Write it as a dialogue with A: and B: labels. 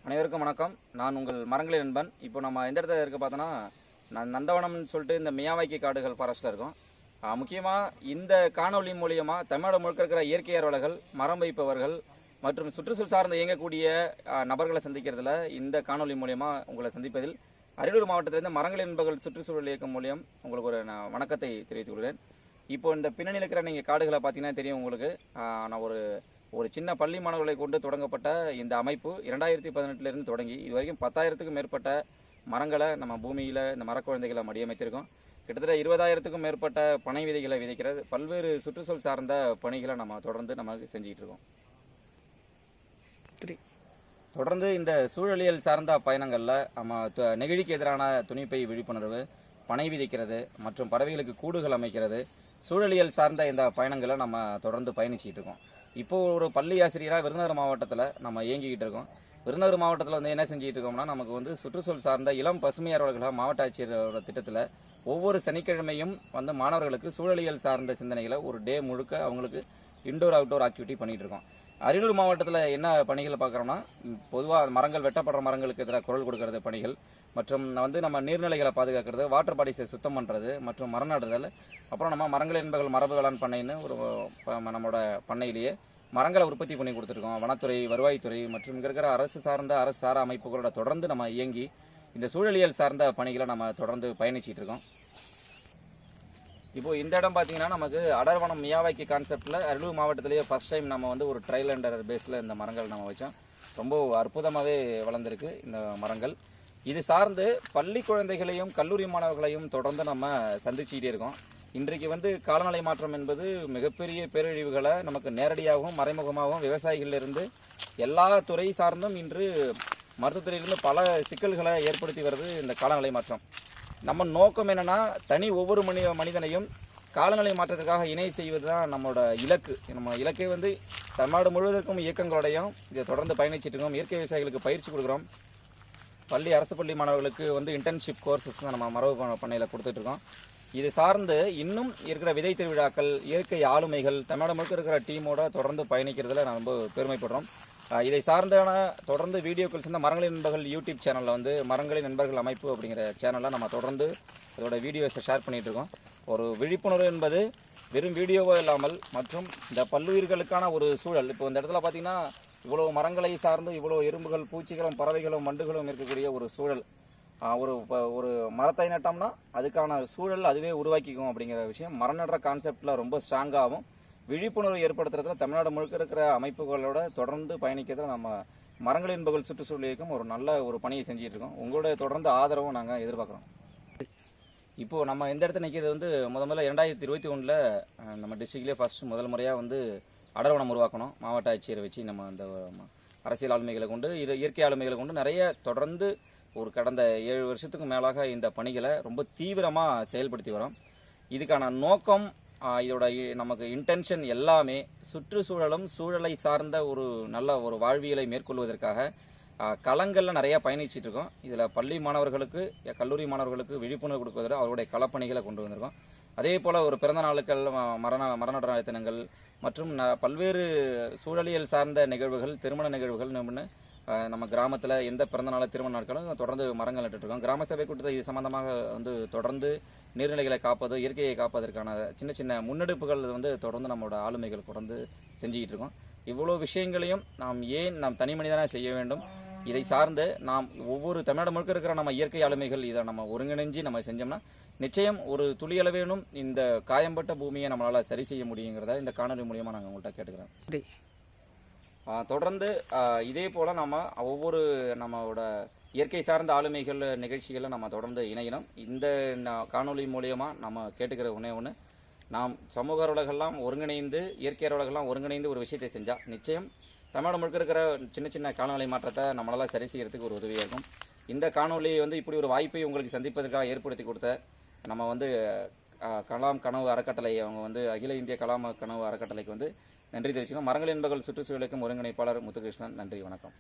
A: அனைவருக்கும் வணக்கம். நான் உங்கள் மரங்களின் நண்பன். இப்போ நம்ம எந்த இடத்துல இருக்க பார்த்தோன்னா, நந்தவனம்னு சொல்லிட்டு இந்த மியாவாக்கி காடுகள் ஃபாரஸ்ட்டில் இருக்கோம். முக்கியமாக இந்த காணொலி மூலியமாக தமிழ்நாடு முழுக்க இருக்கிற இயற்கை ஆர்வலர்கள், மரம் வைப்பவர்கள் மற்றும் சுற்றுச்சூழல் சார்ந்து இயங்கக்கூடிய நபர்களை சந்திக்கிறதுல இந்த காணொலி மூலியமாக உங்களை சந்திப்பதில் அரியலூர் மாவட்டத்திலிருந்து மரங்களின் நண்பர்கள் சுற்றுச்சூழல் இயக்கம் மூலியம் உங்களுக்கு ஒரு வணக்கத்தை தெரிவித்துக் கொள்கிறேன். இப்போ இந்த பின்னணியில் இருக்கிற நீங்கள் காடுகளை பார்த்தீங்கன்னா தெரியும் உங்களுக்கு. நான் ஒரு சின்ன பள்ளி மாணவர்களை கொண்டு தொடங்கப்பட்ட இந்த அமைப்பு 2018 தொடங்கி இது வரைக்கும் 10,000க்கும் மேற்பட்ட மரங்களை நம்ம பூமியில் இந்த மரக்குழந்தைகளை மடியமைத்திருக்கோம். கிட்டத்தட்ட 20,000க்கும் மேற்பட்ட பனை விதைகளை விதைக்கிறது பல்வேறு சுற்றுச்சூழல் சார்ந்த பணிகளை நம்ம தொடர்ந்து செஞ்சுக்கிட்டு இருக்கோம். தொடர்ந்து இந்த சூழலியல் சார்ந்த பயணங்களில் நம்ம நெகிழிக்கு எதிரான துணிப்பை விழிப்புணர்வு, பனை விதைக்கிறது மற்றும் பறவைகளுக்கு கூடுகள் அமைக்கிறது, சூழலியல் சார்ந்த இந்த பயணங்களை நம்ம தொடர்ந்து பயணிச்சுட்டு இருக்கோம். இப்போ ஒரு பள்ளி ஆசிரியராக விருதுநகர் மாவட்டத்தில் நம்ம இயங்கிக்கிட்டு இருக்கோம். விருதுநகர் மாவட்டத்தில் வந்து என்ன செஞ்சுட்டு இருக்கோம்னா, நமக்கு வந்து சுற்றுச்சூழல் சார்ந்த இளம் பசுமையாளர்களாக மாவட்ட ஆட்சியரோட திட்டத்தில் ஒவ்வொரு சனிக்கிழமையும் வந்து மாணவர்களுக்கு சூழலியல் சார்ந்த சிந்தனைகளை ஒரு டே முழுக்க அவங்களுக்கு இன்டோர் அவுட்டோர் ஆக்டிவிட்டி பண்ணிட்டு இருக்கோம். அரியலூர் மாவட்டத்தில் என்ன பணிகளை பார்க்குறோம்னா, பொதுவாக மரங்கள் வெட்டப்படுற மரங்களுக்கு எதிராக குரல் கொடுக்கறது பணிகள் மற்றும் வந்து நம்ம நீர்நிலைகளை பாதுகாக்கிறது, வாட்டர் பாடிஸை சுத்தம் பண்ணுறது மற்றும் மரம் நடுதல். அப்புறம் நம்ம மரங்கள் என்பர்கள் மரபு வேளாண் பண்ணைன்னு ஒரு நம்மளோட பண்ணையிலேயே மரங்களை உற்பத்தி பண்ணி கொடுத்துருக்கோம். வனத்துறை, வருவாய்த்துறை மற்றும் இங்கே இருக்கிற அரசு சார அமைப்புகளோட தொடர்ந்து நம்ம இயங்கி இந்த சூழலியல் சார்ந்த பணிகளை நம்ம தொடர்ந்து பயணிச்சிட்டு இருக்கோம். இப்போ இந்த இடம் பார்த்தீங்கன்னா நமக்கு அடர்வனம் மியாவாக்கி கான்செப்டில் அரியலூர் மாவட்டத்திலேயே ஃபர்ஸ்ட் டைம் நம்ம வந்து ஒரு ட்ரையல் அண்டர் பேஸில் இந்த மரங்கள் நம்ம வச்சோம். ரொம்ப அற்புதமாகவே வளர்ந்துருக்கு இந்த மரங்கள். இது சார்ந்து பள்ளி குழந்தைகளையும் கல்லூரி மாணவர்களையும் தொடர்ந்து நம்ம சந்திச்சுக்கிட்டே இருக்கோம். இன்றைக்கு வந்து காலநிலை மாற்றம் என்பது மிகப்பெரிய பேரழிவுகளை நமக்கு நேரடியாகவும் மறைமுகமாகவும் விவசாயிகளிலிருந்து எல்லா துறை சார்ந்தும் இன்று மருத்துவத்துறையிலிருந்து பல சிக்கல்களை ஏற்படுத்தி வருது இந்த காலநிலை மாற்றம். நம்ம நோக்கம் என்னன்னா, ஒவ்வொரு மனிதனையும் காலநிலை மாற்றத்துக்காக இணை செய்வது தான் நம்மளோட இலக்கு. நம்ம இலக்கை வந்து தமிழ்நாடு முழுவதற்கும் இயக்கங்களோடையும் இதை தொடர்ந்து பயணிச்சுட்டு இருக்கோம். இயற்கை விவசாயிகளுக்கு பயிற்சி கொடுக்குறோம். அரசு பள்ளி மாணவர்களுக்கு வந்து இன்டர்ன்ஷிப் கோர்சஸ் தான் நம்ம மரபு பண்ணையில் கொடுத்துட்டு இருக்கோம். இது சார்ந்து இன்னும் இருக்கிற விதை திருவிழாக்கள், இயற்கை ஆளுமைகள் தமிழ்நாடு முழுக்க இருக்கிற டீமோட தொடர்ந்து பயணிக்கிறதுல நான் ரொம்ப பெருமைப்படுறோம். இதை சார்ந்தான தொடர்ந்து வீடியோக்கள் சேர்ந்த மரங்களின் நண்பர்கள் யூடியூப் சேனலில் வந்து மரங்களின் நண்பர்கள் அமைப்பு அப்படிங்கிற சேனலில் நம்ம தொடர்ந்து அதோட வீடியோஸை ஷேர் பண்ணிட்டு இருக்கோம். ஒரு விழிப்புணர்வு என்பது வெறும் வீடியோவோ இல்லாமல் மற்றும் இந்த பல்லுயிர்களுக்கான ஒரு சூழல். இப்போ இந்த இடத்துல பார்த்தீங்கன்னா இவ்வளோ மரங்களை சார்ந்து இவ்வளோ எறும்புகள், பூச்சிகளும், பறவைகளும், வண்டுகளும் இருக்கக்கூடிய ஒரு சூழல். ஒரு மரத்தை நட்டோம்னா அதுக்கான சூழல் அதுவே உருவாக்கிக்கும் அப்படிங்கிற விஷயம் மரம் நடுற கான்செப்டில் ரொம்ப ஸ்ட்ராங்காகவும் விழிப்புணர்வு ஏற்படுத்துறதுல தமிழ்நாடு முழுக்க இருக்கிற அமைப்புகளோட தொடர்ந்து பயணிக்கிறதுல நம்ம மரங்கள் என்பகள் சுற்றுச்சூழல் இயக்கம் ஒரு நல்ல ஒரு பணியை செஞ்சுட்டு இருக்கோம். உங்களுடைய தொடர்ந்து ஆதரவும் நாங்கள் எதிர்பார்க்குறோம். இப்போது நம்ம எந்த இடத்துல நிற்கிறது வந்து முதல்ல 2021 நம்ம டிஸ்ட்ரிக்ட்லேயே முதல் முறையாக வந்து அடர்வனம் உருவாக்கணும். மாவட்ட ஆட்சியரை வச்சு நம்ம அந்த அரசியல் ஆளுமைகளை கொண்டு இயற்கை ஆளுமைகளை கொண்டு நிறைய தொடர்ந்து ஒரு கடந்த 7 வருஷத்துக்கு மேலாக இந்த பணிகளை ரொம்ப தீவிரமாக செயல்படுத்தி வரோம். இதுக்கான நோக்கம், இதோட நமக்கு இன்டென்ஷன் எல்லாமே சுற்றுச்சூழலும் சூழலை சார்ந்த ஒரு நல்ல ஒரு வாழ்வியலை மேற்கொள்வதற்காக களங்களில் நிறையா பயணிச்சுட்டு இருக்கோம். இதில் பள்ளி மாணவர்களுக்கு, கல்லூரி மாணவர்களுக்கு விழிப்புணர்வு கொடுப்பதில் அவருடைய களப்பணிகளை கொண்டு வந்திருக்கோம். அதே போல் ஒரு பிறந்த நாளுக்கள், மரண தினங்கள் மற்றும் பல்வேறு சூழலியல் சார்ந்த நிகழ்வுகள், திருமண நிகழ்வுகள் நம்ம கிராமத்தில் எந்த பிறந்த நாள், திருமண நாட்களும் தொடர்ந்து மரங்கள் நட்டுருக்கோம். கிராம சபை கூட்டத்தை இது சம்பந்தமாக வந்து தொடர்ந்து நீர்நிலைகளை காப்பது, இயற்கையை காப்பதற்கான சின்ன சின்ன முன்னெடுப்புகள் வந்து தொடர்ந்து நம்மளோட ஆளுமைகள் தொடர்ந்து செஞ்சுக்கிட்டு இருக்கோம். இவ்வளோ விஷயங்களையும் நாம் தனி மனிதனாக செய்ய வேண்டும். இதை சார்ந்து நாம் ஒவ்வொரு தமிழ்நாடு முழுக்க இருக்கிற நம்ம இயற்கை ஆளுமைகள் இதை நம்ம ஒருங்கிணைஞ்சு நம்ம செஞ்சோம்னா நிச்சயம் ஒரு துளியளவேனும் இந்த காயம்பட்ட பூமியை நம்மளால் சரி செய்ய முடியுங்கிறத இந்த காணொலி மூலியமாக நாங்கள் உங்கள்கிட்ட கேட்டுக்கிறோம். தொடர்ந்து இதே போல் நம்ம ஒவ்வொரு நம்மளோட இயற்கை சார்ந்த ஆளுமைகள் நிகழ்ச்சிகளை நம்ம தொடர்ந்து இணையணும். இந்த காணொலி மூலியமாக நம்ம கேட்டுக்கிற ஒன்று, நாம் சமூக ஆர்வலர்கள்லாம் ஒருங்கிணைந்து, இயற்கை ஆர்வலர்கள்லாம் ஒருங்கிணைந்து ஒரு விஷயத்தை செஞ்சால் நிச்சயம் தமிழ்நாடு முழுக்க இருக்கிற சின்ன சின்ன காலநிலை மாற்றத்தை நம்மளால் சரி செய்யறதுக்கு ஒரு உதவியாக இருக்கும். இந்த காணொலி வந்து இப்படி ஒரு வாய்ப்பை உங்களுக்கு சந்திப்பதற்காக ஏற்படுத்தி கொடுத்த நம்ம வந்து கலாம் கனவு அறக்கட்டளை, அவங்க வந்து அகில இந்திய கலாம் கனவு அறக்கட்டளைக்கு வந்து நன்றி தெரிவிச்சுக்கோம். மரங்கள் என்பர்கள் சுற்றுச்சூழலுக்கும் ஒருங்கிணைப்பாளர் முத்துகிருஷ்ணன். நன்றி, வணக்கம்.